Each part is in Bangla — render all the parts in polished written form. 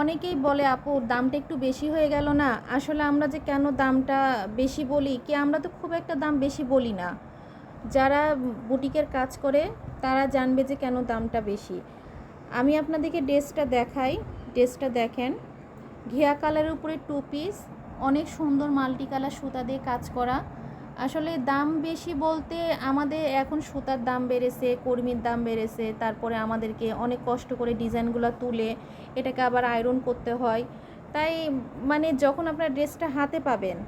অনেকেই বলে আপু দামটা একটু বেশি হয়ে গেল না। আসলে আমরা যে কেন দামটা বেশি বলি কি, আমরা তো খুব একটা দাম বেশি বলি না। যারা বুটিকের কাজ করে তারা জানবে যে কেন দামটা বেশি। আমি আপনাদেরকে ড্রেসটা দেখাই। ড্রেসটা দেখেন, ঘিয়া কালারের উপরে 2 পিস, অনেক সুন্দর মাল্টি কালার সুতা দিয়ে কাজ করা। আসলে দাম বেশি বলতে আমাদের এখন সুতার দাম বেড়েছে, কর্মীর দাম বেড়েছে, তারপরে আমাদেরকে অনেক কষ্ট করে ডিজাইনগুলো তুলে এটাকে আবার আয়রন করতে হয়। তাই মানে যখন আপনার ড্রেসটা হাতে পাবেন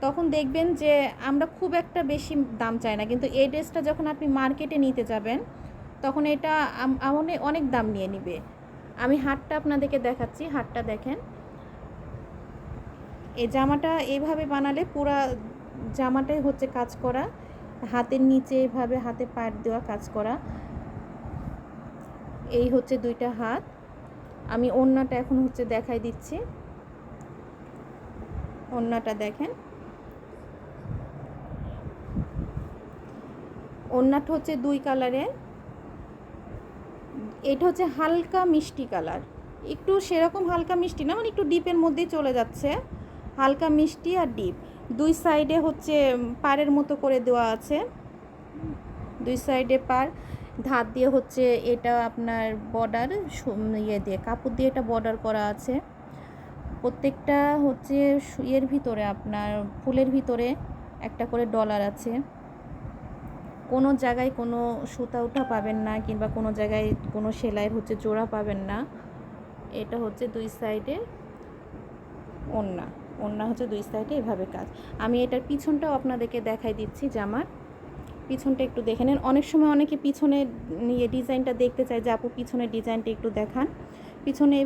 তখন দেখবেন যে আমরা খুব একটা বেশি দাম চাই না, কিন্তু এই ড্রেসটা যখন আপনি মার্কেটে নিতে যাবেন তখন এটা অনেক দাম নিয়ে নিবে। আমি হাতটা আপনাদেরকে দেখাচ্ছি, হাতটা দেখেন। এই জামাটা এইভাবে বানালে পুরা জামাটাই হচ্ছে কাজ করা, হাতের নিচে এইভাবে হাতে পাট দেওয়া কাজ করা। এই হচ্ছে 2টা হাত। আমি ওড়নাটা এখন হচ্ছে দেখাই দিচ্ছি। ওড়নাটা দেখেন, ওড়নাটা হচ্ছে 2 কালারের। এটা হচ্ছে হালকা মিষ্টি কালার, একটু সেরকম হালকা মিষ্টি না, মানে একটু ডিপের মধ্যেই চলে যাচ্ছে, হালকা মিষ্টি আর ডিপ। 2 সাইডে হচ্ছে পাড়ের মতো করে দেওয়া আছে, 2 সাইডে পাড়, ধার দিয়ে হচ্ছে এটা আপনার বর্ডার ইয়ে দিয়ে কাপড় দিয়ে এটা বর্ডার করা আছে। প্রত্যেকটা হচ্ছে ইয়ের ভিতরে আপনার ফুলের ভিতরে একটা করে ডলার আছে। কোনো জায়গায় কোনো সুতা উঠা পাবেন না, কিংবা কোনো জায়গায় কোনো সেলাইয়ের হচ্ছে জোড়া পাবেন না। এটা হচ্ছে 2 সাইডে ওড়না, ওড়না হচ্ছে 2 সাইডে এভাবে কাজ। আমি এটার পিছনটাও আপনাদেরকে দেখাই দিচ্ছি। জামার পিছনটা একটু দেখে নেন। অনেক সময় অনেকে পিছনে ডিজাইনটা দেখতে চায় যে আপু পিছনের ডিজাইনটা একটু দেখান। পিছনে